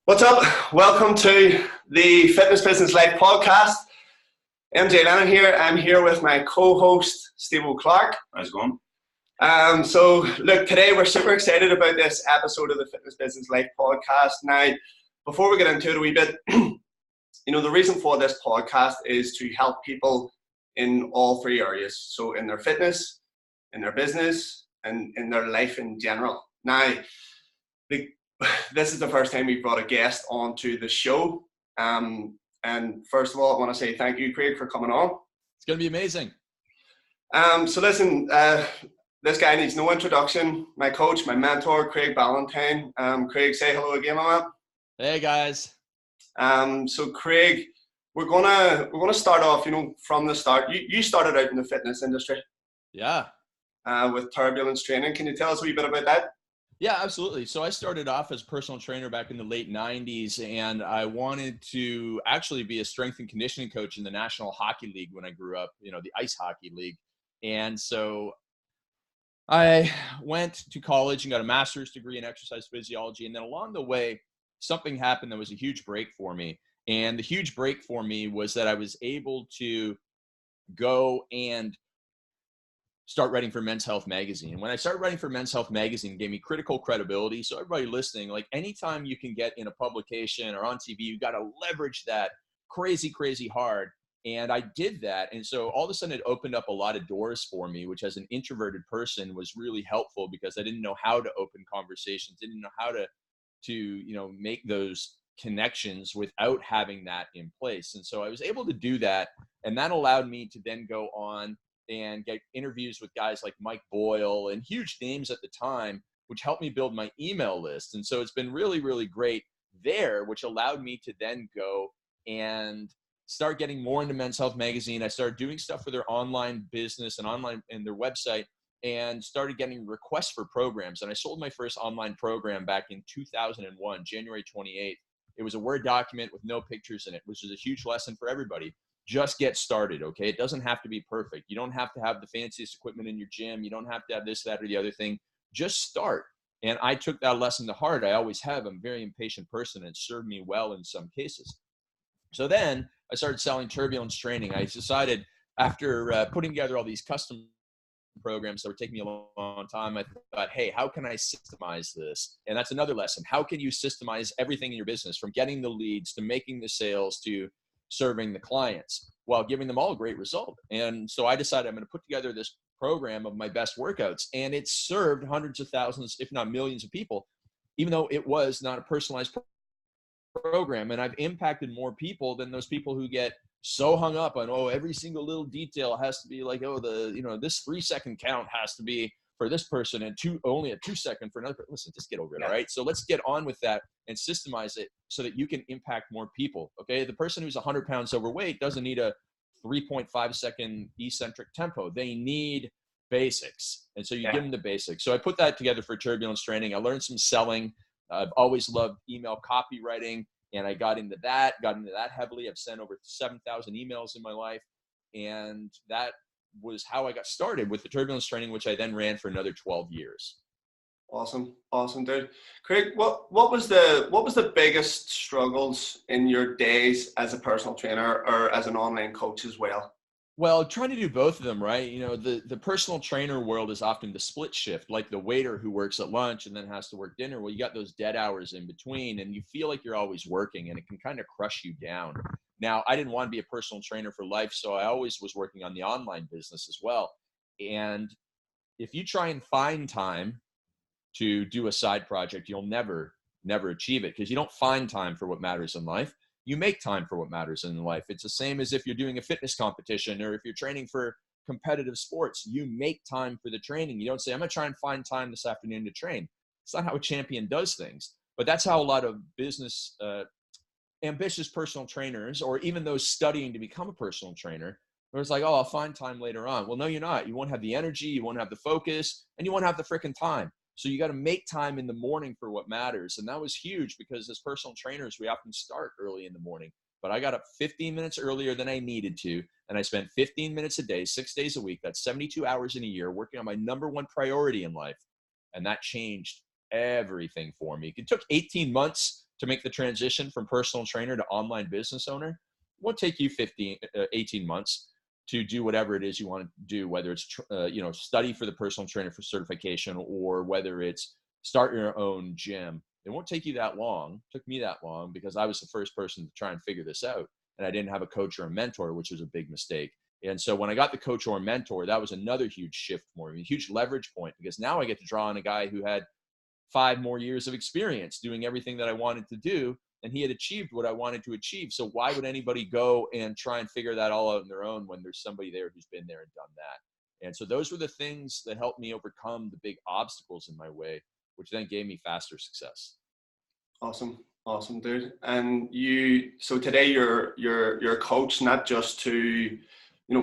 What's up? Welcome to the Fitness Business Life podcast. MJ Lennon here. I'm here with my co-host, Steve Clark. How's it going? Look, today we're super excited about this episode of the Fitness Business Life podcast. Now, before we get into it a wee bit, the reason for this podcast is to help people in all three areas. So in their fitness, in their business, and in their life in general. Now, this is the first time we've brought a guest onto the show. And first of all, I want to say thank you, Craig, for coming on. It's going to be amazing. This guy needs no introduction. My coach, my mentor, Craig Ballantyne. Craig, say hello again, my man. Hey, guys. So Craig, we're gonna start off, from the start. You started out in the fitness industry. Yeah. With Turbulence Training. Can you tell us a wee bit about that? Yeah, absolutely. So I started off as a personal trainer back in the late 90s, and I wanted to actually be a strength and conditioning coach in the National Hockey League when I grew up, the Ice Hockey League. And so I went to college and got a master's degree in exercise physiology. And then along the way, something happened that was a huge break for me. And the huge break for me was that I was able to go and start writing for Men's Health Magazine. When I started writing for Men's Health Magazine, it gave me critical credibility. So everybody listening, like anytime you can get in a publication or on TV, you got to leverage that crazy, crazy hard. And I did that. And so all of a sudden it opened up a lot of doors for me, which as an introverted person was really helpful because I didn't know how to open conversations, didn't know how to make those connections without having that in place. And so I was able to do that. And that allowed me to then go on and get interviews with guys like Mike Boyle and huge names at the time, which helped me build my email list. And so it's been really, really great there, which allowed me to then go and start getting more into Men's Health Magazine. I started doing stuff for their online business and their website and started getting requests for programs. And I sold my first online program back in 2001, January 28th. It was a Word document with no pictures in it, which is a huge lesson for everybody. Just get started, okay? It doesn't have to be perfect. You don't have to have the fanciest equipment in your gym. You don't have to have this, that, or the other thing. Just start. And I took that lesson to heart. I always have. I'm a very impatient person, and it served me well in some cases. So then I started selling Turbulence Training. I decided after putting together all these custom programs that were taking me a long time, I thought, hey, how can I systemize this? And that's another lesson. How can you systemize everything in your business, from getting the leads to making the sales to serving the clients while giving them all a great result? And so I decided I'm going to put together this program of my best workouts, and it served hundreds of thousands, if not millions of people, even though it was not a personalized program. And I've impacted more people than those people who get so hung up on, every single little detail has to be like, this 3-second count has to be for this person and only a 2-second for another person. Listen, just get over it. All right. So let's get on with that and systemize it so that you can impact more people. Okay. The person who's 100 pounds overweight doesn't need a 3.5 second eccentric tempo. They need basics. And so you give them the basics. So I put that together for Turbulence Training. I learned some selling. I've always loved email copywriting, and I got into that heavily. I've sent over 7,000 emails in my life. And that was how I got started with the Turbulence Training, which I then ran for another 12 years. Awesome, dude. Craig, what was the biggest struggles in your days as a personal trainer or as an online coach as well? Well, trying to do both of them, right? The personal trainer world is often the split shift, like the waiter who works at lunch and then has to work dinner. Well, you got those dead hours in between, and you feel like you're always working, and it can kind of crush you down. Now, I didn't want to be a personal trainer for life, so I always was working on the online business as well. And if you try and find time to do a side project, you'll never achieve it, because you don't find time for what matters in life. You make time for what matters in life. It's the same as if you're doing a fitness competition or if you're training for competitive sports. You make time for the training. You don't say, I'm going to try and find time this afternoon to train. It's not how a champion does things. But that's how a lot of business, ambitious personal trainers, or even those studying to become a personal trainer, where it's like, I'll find time later on. Well, no, you're not. You won't have the energy, you won't have the focus, and you won't have the freaking time. So you got to make time in the morning for what matters. And that was huge, because as personal trainers, we often start early in the morning. But I got up 15 minutes earlier than I needed to. And I spent 15 minutes a day, 6 days a week. That's 72 hours in a year working on my number one priority in life. And that changed everything for me. It took 18 months to make the transition from personal trainer to online business owner, it won't take you 18 months to do whatever it is you want to do, whether it's, study for the personal trainer for certification, or whether it's start your own gym. It won't take you that long. It took me that long because I was the first person to try and figure this out. And I didn't have a coach or a mentor, which was a big mistake. And so when I got the coach or mentor, that was another huge shift for me, a huge leverage point, because now I get to draw on a guy who had 5 more years of experience doing everything that I wanted to do. And he had achieved what I wanted to achieve. So why would anybody go and try and figure that all out on their own when there's somebody there who's been there and done that? And so those were the things that helped me overcome the big obstacles in my way, which then gave me faster success. Awesome, dude. And so today you're a coach, not just to,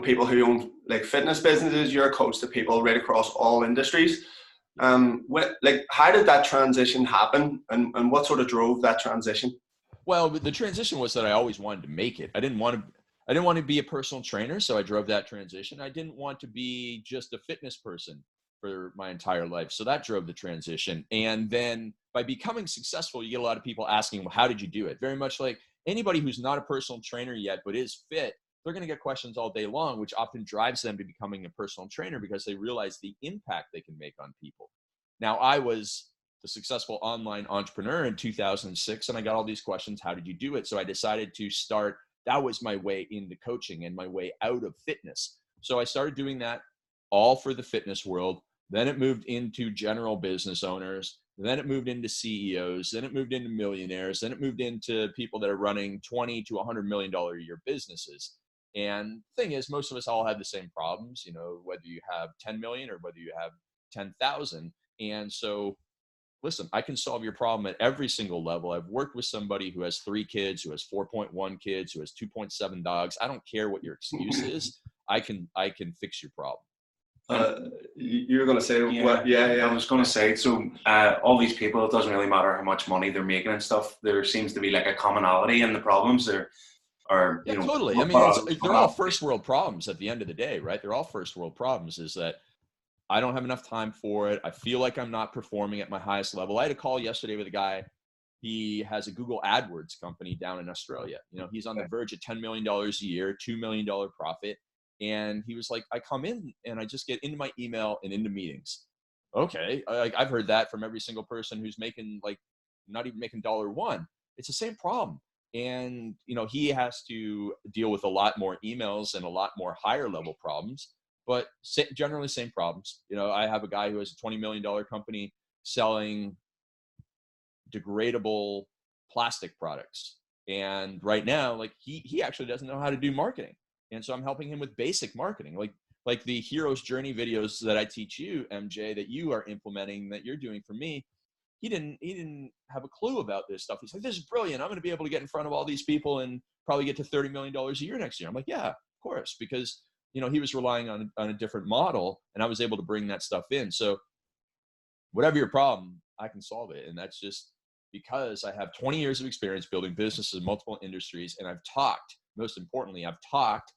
people who own like fitness businesses. You're a coach to people right across all industries. How did that transition happen, and what sort of drove that transition? Well, the transition was that I always wanted to make it. I didn't want to be a personal trainer, so I drove that transition. I didn't want to be just a fitness person for my entire life, so that drove the transition. And then by becoming successful, you get a lot of people asking, well, how did you do it? Very much like anybody who's not a personal trainer yet but is fit, they're going to get questions all day long, which often drives them to becoming a personal trainer because they realize the impact they can make on people. Now, I was the successful online entrepreneur in 2006, and I got all these questions. How did you do it? So I decided to start. That was my way into coaching and my way out of fitness. So I started doing that all for the fitness world. Then it moved into general business owners. Then it moved into CEOs. Then it moved into millionaires. Then it moved into people that are running $20 to $100 million a year businesses. And the thing is, most of us all have the same problems, whether you have 10 million or whether you have 10,000. And so, listen, I can solve your problem at every single level. I've worked with somebody who has 3 kids, who has 4.1 kids, who has 2.7 dogs. I don't care what your excuse is. I can fix your problem. You were going to say what? Yeah. I was going to say, so all these people, it doesn't really matter how much money they're making and stuff. There seems to be like a commonality in the problems. Totally. I mean, they're all first world problems at the end of the day, right? They're all first world problems. Is that I don't have enough time for it. I feel like I'm not performing at my highest level. I had a call yesterday with a guy. He has a Google AdWords company down in Australia. He's on the verge of $10 million a year, $2 million profit. And he was like, I come in and I just get into my email and into meetings. Okay. I've heard that from every single person who's making not even making $1. It's the same problem. And, he has to deal with a lot more emails and a lot more higher level problems, but generally same problems. I have a guy who has a $20 million company selling degradable plastic products. And right now, he actually doesn't know how to do marketing. And so I'm helping him with basic marketing, like the hero's journey videos that I teach you, MJ, that you are implementing, that you're doing for me. He didn't have a clue about this stuff. He's like, this is brilliant. I'm going to be able to get in front of all these people and probably get to $30 million a year next year. I'm like, yeah, of course, because he was relying on a different model, and I was able to bring that stuff in. So whatever your problem, I can solve it. And that's just because I have 20 years of experience building businesses in multiple industries. And most importantly, I've talked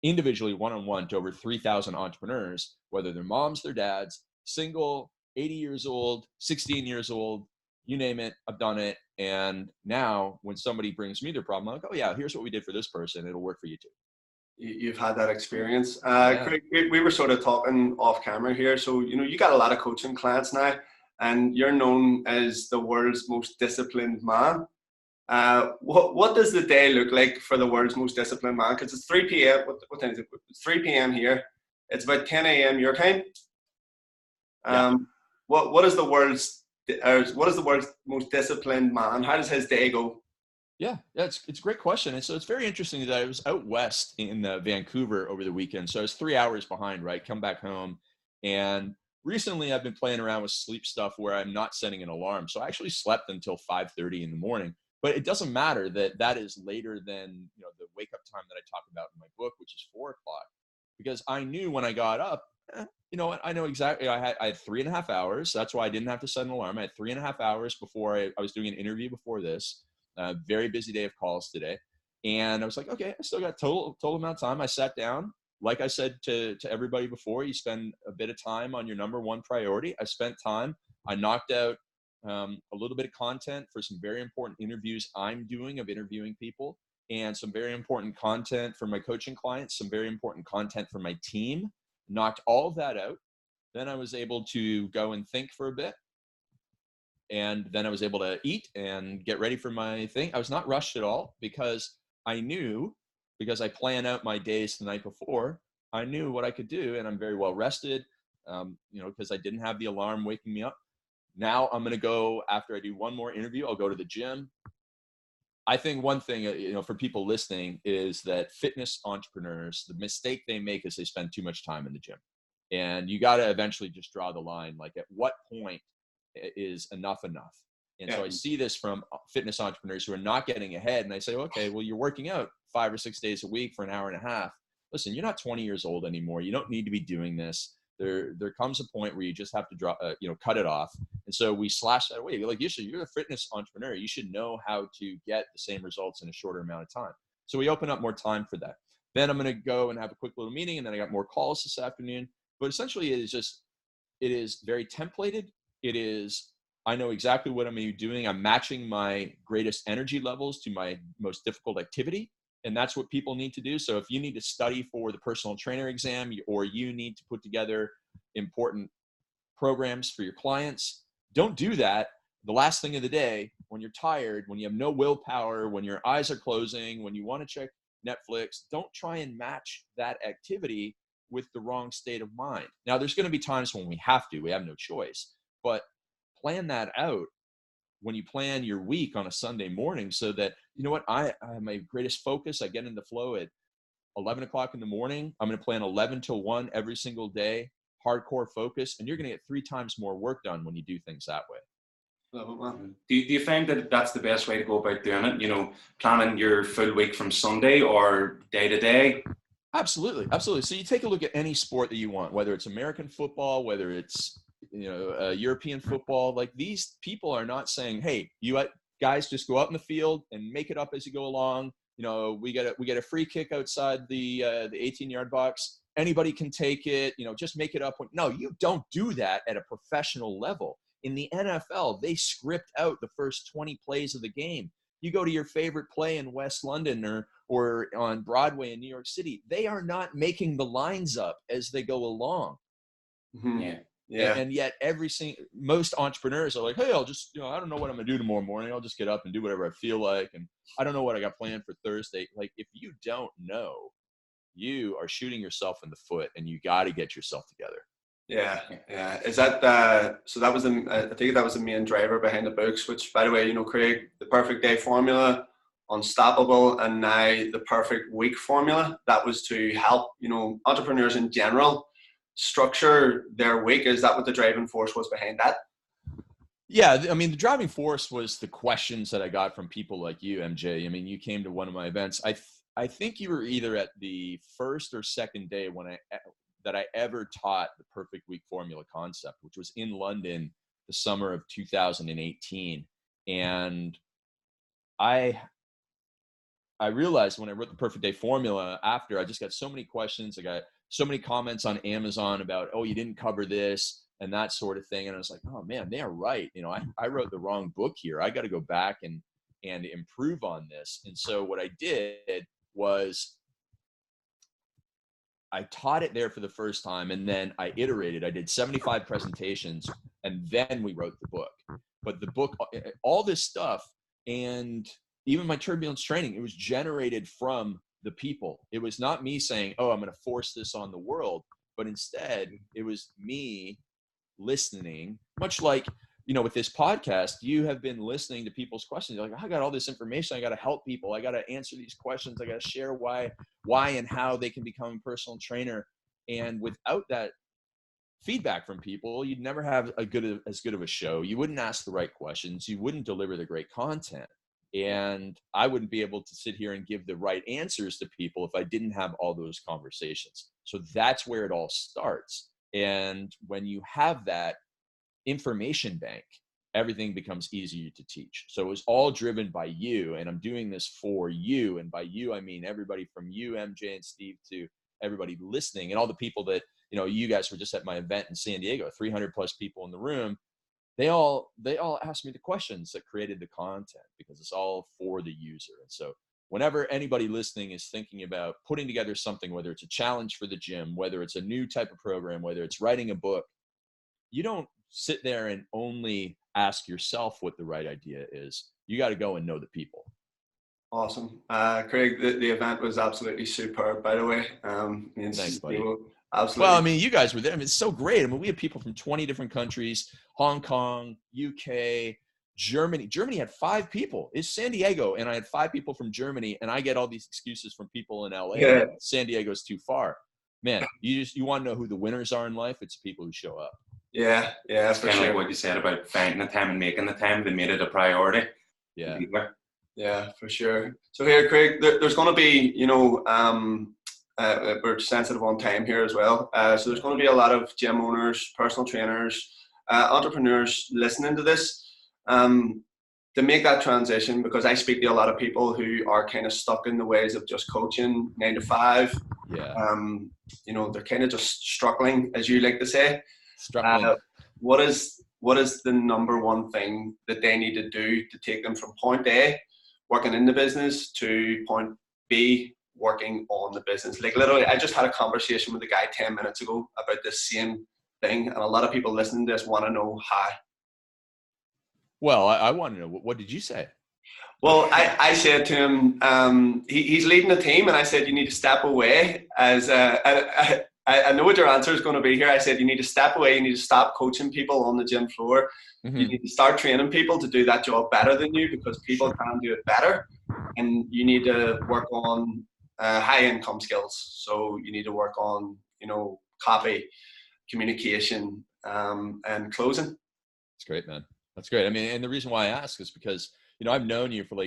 individually one-on-one to over 3,000 entrepreneurs, whether they're moms, their dads, single, 80 years old, 16 years old, you name it, I've done it. And now when somebody brings me their problem, I'm like, oh yeah, here's what we did for this person. It'll work for you too. You've had that experience. Craig, we were sort of talking off camera here. So, you got a lot of coaching clients now, and you're known as the world's most disciplined man. What does the day look like for the world's most disciplined man? Because it's 3 p.m. What time is it? It's 3 p.m. here. It's about 10 a.m. your time. What is the world's most disciplined man? How does his day go? Yeah, it's a great question. And so it's very interesting that I was out west in Vancouver over the weekend. So I was 3 hours behind, right? Come back home. And recently I've been playing around with sleep stuff where I'm not setting an alarm. So I actually slept until 5:30 in the morning. But it doesn't matter that is later than the wake up time that I talk about in my book, which is 4 o'clock. Because I knew when I got up, I know exactly. I had 3.5 hours. That's why I didn't have to set an alarm. I had 3.5 hours before I was doing an interview before this. Very busy day of calls today. And I was like, okay, I still got total amount of time. I sat down. Like I said to everybody before, you spend a bit of time on your number one priority. I spent time. I knocked out a little bit of content for some very important interviews I'm doing of interviewing people, and some very important content for my coaching clients, some very important content for my team. Knocked all of that out. Then I was able to go and think for a bit. And then I was able to eat and get ready for my thing. I was not rushed at all because I knew, because I plan out my days the night before, I knew what I could do, and I'm very well rested, because I didn't have the alarm waking me up. Now I'm going to go, after I do one more interview, I'll go to the gym. I think one thing, for people listening, is that fitness entrepreneurs, the mistake they make is they spend too much time in the gym. And you got to eventually just draw the line. Like, at what point is enough? And so I see this from fitness entrepreneurs who are not getting ahead. And I say, okay, well, you're working out 5 or 6 days a week for an hour and a half. Listen, you're not 20 years old anymore. You don't need to be doing this. There comes a point where you just have to cut it off. And so we slash that away. Like, you're a fitness entrepreneur. You should know how to get the same results in a shorter amount of time. So we open up more time for that. Then I'm going to go and have a quick little meeting. And then I got more calls this afternoon. But essentially it is very templated. It is, I know exactly what I'm doing. I'm matching my greatest energy levels to my most difficult activity. And that's what people need to do. So if you need to study for the personal trainer exam, or you need to put together important programs for your clients, don't do that the last thing of the day when you're tired, when you have no willpower, when your eyes are closing, when you want to check Netflix. Don't try and match that activity with the wrong state of mind. Now, there's going to be times when we have no choice, but plan that out when you plan your week on a Sunday morning, so that, I have my greatest focus. I get into flow at 11 o'clock in the morning. I'm going to plan 11 till 1 every single day, hardcore focus, and you're going to get 3 times more work done when you do things that way. Do you find that that's the best way to go about doing it? Planning your full week from Sunday or day to day? Absolutely. So you take a look at any sport that you want, whether it's American football, whether it's European football. Like, these people are not saying, hey, you guys just go out in the field and make it up as you go along. We get a free kick outside the 18-yard box. Anybody can take it. Just make it up. No, you don't do that at a professional level. In the NFL, they script out the first 20 plays of the game. You go to your favorite play in West London or on Broadway in New York City, they are not making the lines up as they go along. Mm-hmm. Yeah. And yet most entrepreneurs are like, hey, I'll just, I don't know what I'm going to do tomorrow morning. I'll just get up and do whatever I feel like. And I don't know what I got planned for Thursday. Like, if you don't know, you are shooting yourself in the foot, and you got to get yourself together. Yeah. Is that so? That was I think that was the main driver behind the books. Which, by the way, Craig, the Perfect Day Formula, Unstoppable, and now the Perfect Week Formula. That was to help entrepreneurs in general structure their week. Is that what the driving force was behind that? Yeah, the driving force was the questions that I got from people like you, MJ. You came to one of my events. I think you were either at the first or second day that I ever taught the Perfect Week Formula concept, which was in London, the summer of 2018. And I realized when I wrote the Perfect Day Formula, after, I just got so many questions. I got so many comments on Amazon about, oh, you didn't cover this and that sort of thing. And I was like, oh man, they are right. I wrote the wrong book here. I got to go back and improve on this. And so what I did was I taught it there for the first time, and then I iterated. I did 75 presentations, and then we wrote the book. But the book, all this stuff, and even my turbulence training, it was generated from the people. It was not me saying, oh, I'm going to force this on the world, but instead it was me listening, much like, with this podcast, you have been listening to people's questions. You're like, I got all this information. I got to help people. I got to answer these questions. I got to share why and how they can become a personal trainer. And without that feedback from people, you'd never have as good of a show. You wouldn't ask the right questions. You wouldn't deliver the great content. And I wouldn't be able to sit here and give the right answers to people if I didn't have all those conversations. So that's where it all starts. And when you have that information bank, everything becomes easier to teach. So it was all driven by you, and I'm doing this for you. And by you, I mean everybody from you, MJ and Steve, to everybody listening, and all the people that, you guys were just at my event in San Diego, 300 plus people in the room. they all ask me the questions that created the content, because it's all for the user. And so whenever anybody listening is thinking about putting together something, whether it's a challenge for the gym, whether it's a new type of program, whether it's writing a book, you don't sit there and only ask yourself what the right idea is. You got to go and know the people. Awesome. Craig, the event was absolutely superb, by the way. Thanks, buddy. Absolutely. Well, I mean, you guys were there. I mean, it's so great. I mean, we had people from 20 different countries: Hong Kong, UK, Germany. Germany had 5 people. It's San Diego, and I had 5 people from Germany, and I get all these excuses from people in LA. Yeah. San Diego's too far. Man, you want to know who the winners are in life? It's the people who show up. Yeah, for kind of sure. like what you said about finding the time and making the time. They made it a priority. Yeah. Yeah, for sure. So here, Craig, there's going to be, we're sensitive on time here as well. So there's going to be a lot of gym owners, personal trainers, entrepreneurs listening to this to make that transition, because I speak to a lot of people who are kind of stuck in the ways of just coaching 9 to 5. Yeah. They're kind of just struggling, as you like to say. Struggling. What is the number one thing that they need to do to take them from point A, working in the business, to point B, working on the business? Like, literally, I just had a conversation with a guy 10 minutes ago about this same thing, and a lot of people listening to this want to know how. Well, I want to know, what did you say? Well, I said to him, he's leading the team, and I said, you need to step away. I know what your answer is going to be here. I said, you need to step away. You need to stop coaching people on the gym floor. Mm-hmm. You need to start training people to do that job better than you, because people can do it better. And you need to work on high income skills. So you need to work on, copy, communication, and closing. That's great, man. That's great. I mean, and the reason why I ask is because, I've known you for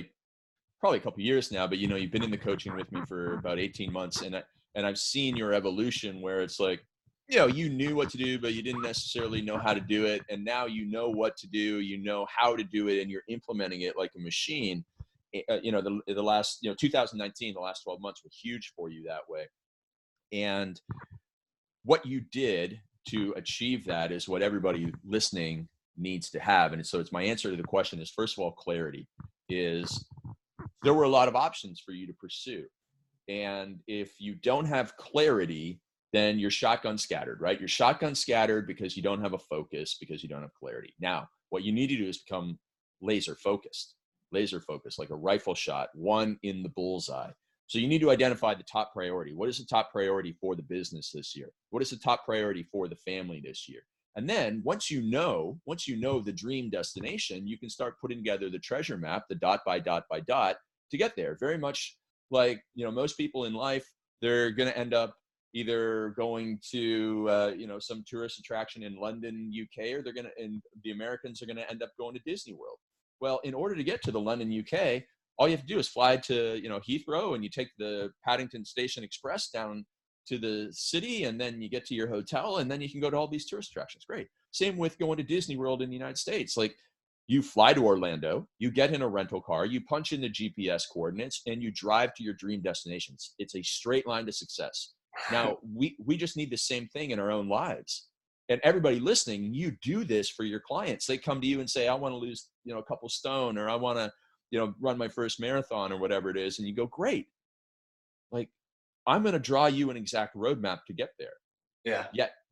probably a couple of years now, but you've been in the coaching with me for about 18 months, and I've seen your evolution, where it's like, you knew what to do, but you didn't necessarily know how to do it. And now you know what to do, you know how to do it, and you're implementing it like a machine. The last, 2019, the last 12 months were huge for you that way. And what you did to achieve that is what everybody listening needs to have. And so it's my answer to the question is, first of all, clarity. Is there were a lot of options for you to pursue. And if you don't have clarity, then you're shotgun scattered, right? You're shotgun scattered because you don't have a focus, because you don't have clarity. Now, what you need to do is become laser focused, like a rifle shot, one in the bullseye. So you need to identify the top priority. What is the top priority for the business this year? What is the top priority for the family this year? And then once you know the dream destination, you can start putting together the treasure map, the dot by dot by dot, to get there. Very much like, most people in life, they're going to end up either going to, some tourist attraction in London, UK, or the Americans are going to end up going to Disney World. Well, in order to get to the London, UK, all you have to do is fly to, Heathrow, and you take the Paddington Station Express down to the city, and then you get to your hotel, and then you can go to all these tourist attractions. Great. Same with going to Disney World in the United States. Like, you fly to Orlando, you get in a rental car, you punch in the GPS coordinates, and you drive to your dream destinations. It's a straight line to success. Now, we just need the same thing in our own lives. And everybody listening, you do this for your clients. They come to you and say, I want to lose, a couple stone, or I want to, run my first marathon, or whatever it is. And you go, great. Like, I'm going to draw you an exact roadmap to get there. Yeah.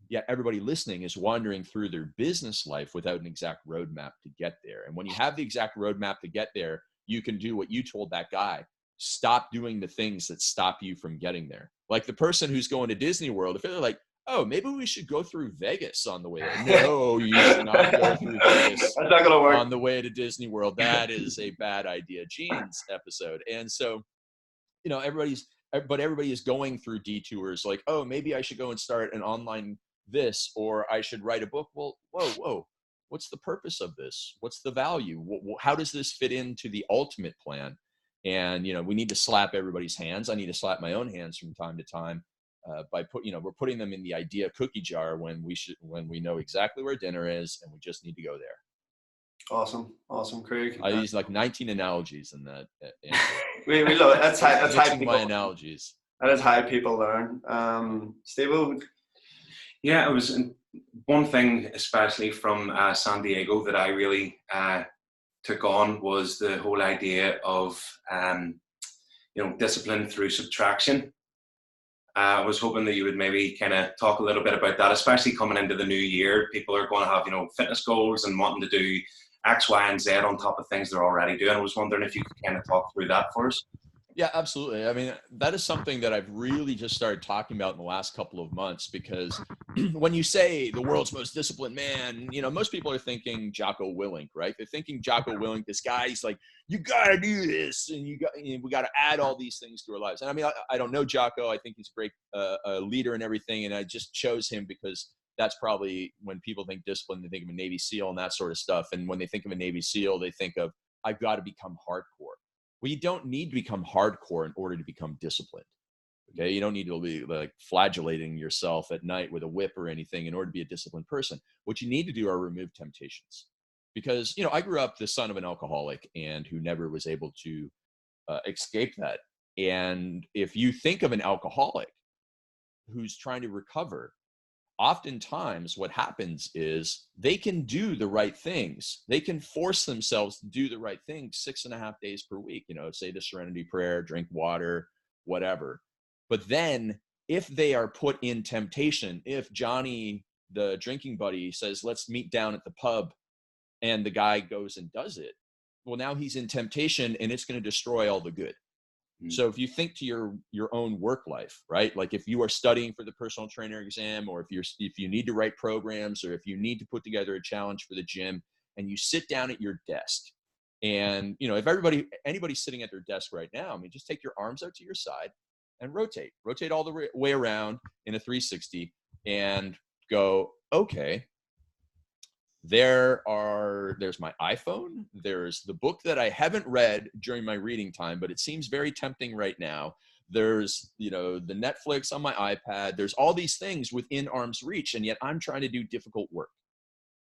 Yet everybody listening is wandering through their business life without an exact roadmap to get there. And when you have the exact roadmap to get there, you can do what you told that guy. Stop doing the things that stop you from getting there. Like the person who's going to Disney World, if they're like, oh, maybe we should go through Vegas on the way there. No, you should not go through Vegas. That's not gonna work. On the way to Disney World. That is a bad idea. Gene's episode. And so, everybody is going through detours, like, oh, maybe I should go and start an online this, or I should write a book. Well, whoa. What's the purpose of this? What's the value? How does this fit into the ultimate plan? And, we need to slap everybody's hands. I need to slap my own hands from time to time we're putting them in the idea cookie jar when we know exactly where dinner is, and we just need to go there. Awesome, Craig. I use like 19 analogies in that. we love it. That's how people, my analogies. That is how people learn. Steve? Yeah, I was one thing, especially from San Diego, that I really took on was the whole idea of discipline through subtraction. I was hoping that you would maybe kind of talk a little bit about that, especially coming into the new year. People are going to have, fitness goals and wanting to do X, Y, and Z on top of things they're already doing. I was wondering if you could kind of talk through that for us. Yeah, absolutely. I mean, that is something that I've really just started talking about in the last couple of months, because when you say the world's most disciplined man, most people are thinking Jocko Willink, right? They're thinking Jocko Willink, this guy, he's like, you got to do this, and we got to add all these things to our lives. And I mean, I don't know Jocko. I think he's a great leader and everything. And I just chose him because that's probably when people think discipline, they think of a Navy SEAL and that sort of stuff. And when they think of a Navy SEAL, they think of, I've got to become hardcore. Well, you don't need to become hardcore in order to become disciplined. Okay. You don't need to be like flagellating yourself at night with a whip or anything in order to be a disciplined person. What you need to do are remove temptations, because, I grew up the son of an alcoholic and who never was able to escape that. And if you think of an alcoholic who's trying to recover, oftentimes what happens is they can do the right things. They can force themselves to do the right things 6.5 days per week, say the serenity prayer, drink water, whatever. But then if they are put in temptation, if Johnny, the drinking buddy, says, let's meet down at the pub, and the guy goes and does it, well, now he's in temptation and it's going to destroy all the good. So if you think to your own work life, right? Like if you are studying for the personal trainer exam, or if you need to write programs, or if you need to put together a challenge for the gym, and you sit down at your desk, and if anybody's sitting at their desk right now, I mean, just take your arms out to your side and rotate all the way around in a 360 and go, okay, there's my iPhone. There's the book that I haven't read during my reading time, but it seems very tempting right now. There's, the Netflix on my iPad. There's all these things within arm's reach, and yet I'm trying to do difficult work.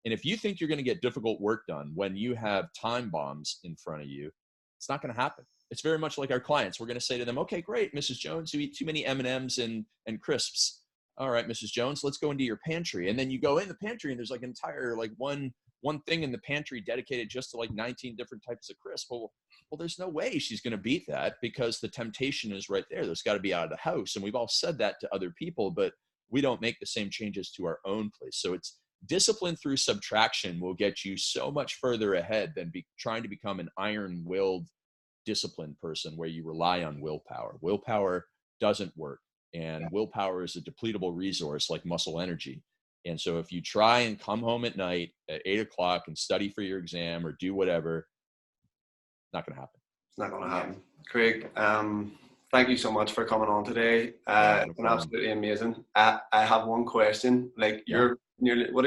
And if you think you're going to get difficult work done when you have time bombs in front of you, it's not going to happen. It's very much like our clients. We're going to say to them, okay, great, Mrs. Jones, you eat too many M&Ms and crisps. All right, Mrs. Jones, let's go into your pantry. And then you go in the pantry and there's like entire, like one thing in the pantry dedicated just to like 19 different types of crisps. Well, there's no way she's going to beat that, because the temptation is right there. There's got to be out of the house. And we've all said that to other people, but we don't make the same changes to our own place. So it's discipline through subtraction will get you so much further ahead than trying to become an iron-willed disciplined person where you rely on willpower. Willpower doesn't work. And willpower is a depletable resource like muscle energy. And so if you try and come home at night at 8 o'clock and study for your exam or do whatever, it's not going to happen. It's not going to happen. Craig, thank you so much for coming on today. It's been absolutely amazing. I have one question. Like, you're nearly, what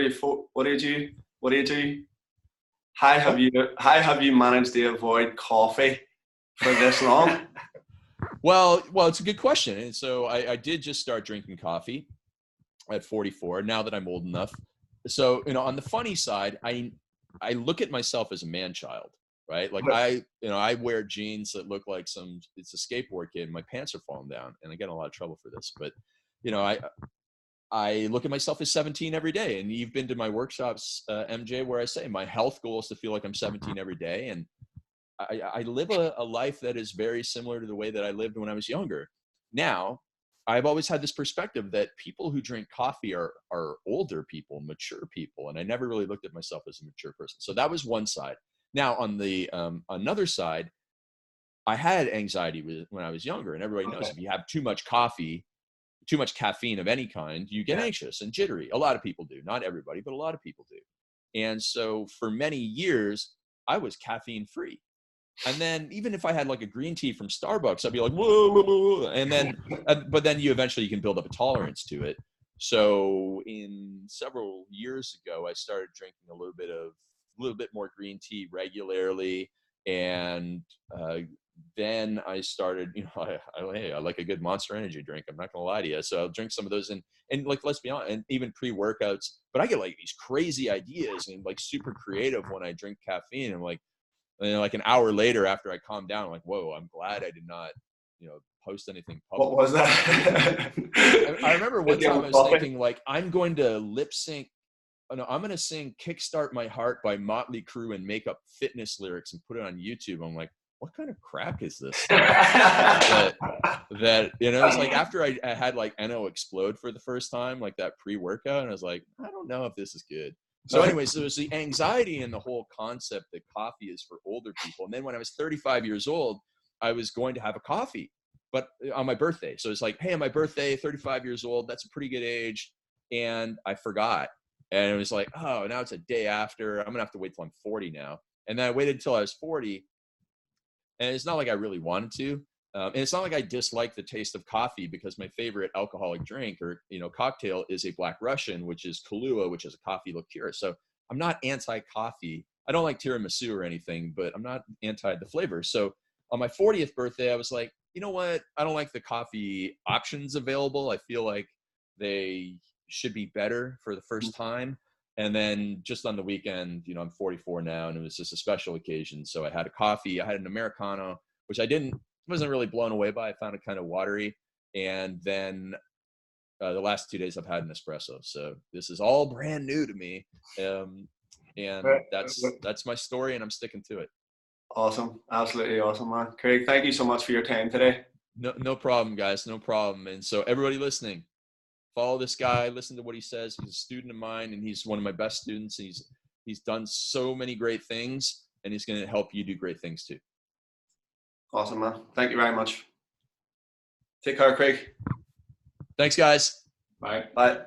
did you do? How have you managed to avoid coffee for this long? Well, it's a good question. And so I did just start drinking coffee at 44, now that I'm old enough. So, on the funny side, I look at myself as a man-child, right? Like I wear jeans that look like it's a skateboard kid, and my pants are falling down, and I get in a lot of trouble for this. But, I look at myself as 17 every day. And you've been to my workshops, MJ, where I say my health goal is to feel like I'm 17 every day. And I live a life that is very similar to the way that I lived when I was younger. Now, I've always had this perspective that people who drink coffee are older people, mature people. And I never really looked at myself as a mature person. So that was one side. Now, on the another side, I had anxiety when I was younger. And everybody knows if you have too much coffee, too much caffeine of any kind, you get anxious and jittery. A lot of people do. Not everybody, but a lot of people do. And so for many years, I was caffeine free. And then even if I had like a green tea from Starbucks, I'd be like, whoa, whoa, whoa. And then, but then you can build up a tolerance to it. So in several years ago, I started drinking a little bit more green tea regularly. And then I started, I like a good Monster Energy drink. I'm not going to lie to you. So I'll drink some of those and like, let's be honest, and even pre-workouts, but I get like these crazy ideas and like super creative when I drink caffeine. I'm like, and then like an hour later after I calm down, I'm like, whoa, I'm glad I did not post anything What public. was that? I remember one time I was Coffee? thinking, like, I'm going to lip sync. Oh, no, I'm going to sing "Kickstart My Heart" by Motley Crue and make up fitness lyrics and put it on YouTube. I'm like, what kind of crap is this? that it's like after I had like Eno explode for the first time, like that pre-workout, and I was like, I don't know if this is good. So anyway, so there's the anxiety and the whole concept that coffee is for older people. And then when I was 35 years old, I was going to have a coffee, but on my birthday. So it's like, hey, on my birthday, 35 years old, that's a pretty good age. And I forgot. And it was like, oh, now it's a day after. I'm going to have to wait till I'm 40 now. And then I waited until I was 40. And it's not like I really wanted to. And it's not like I dislike the taste of coffee, because my favorite alcoholic drink or, cocktail is a Black Russian, which is Kahlua, which is a coffee liqueur. So I'm not anti-coffee. I don't like tiramisu or anything, but I'm not anti the flavor. So on my 40th birthday, I was like, you know what? I don't like the coffee options available. I feel like they should be better for the first time. And then just on the weekend, I'm 44 now, and it was just a special occasion. So I had a coffee. I had an Americano, which I wasn't really blown away by. I found it kind of watery. And then the last 2 days I've had an espresso. So this is all brand new to me. And that's my story, and I'm sticking to it. Awesome. Absolutely awesome, man. Craig, thank you so much for your time today. No problem, guys. No problem. And so everybody listening, follow this guy, listen to what he says. He's a student of mine, and he's one of my best students. He's done so many great things, and he's going to help you do great things too. Awesome, man. Thank you very much. Take care, Craig. Thanks, guys. Bye. Bye.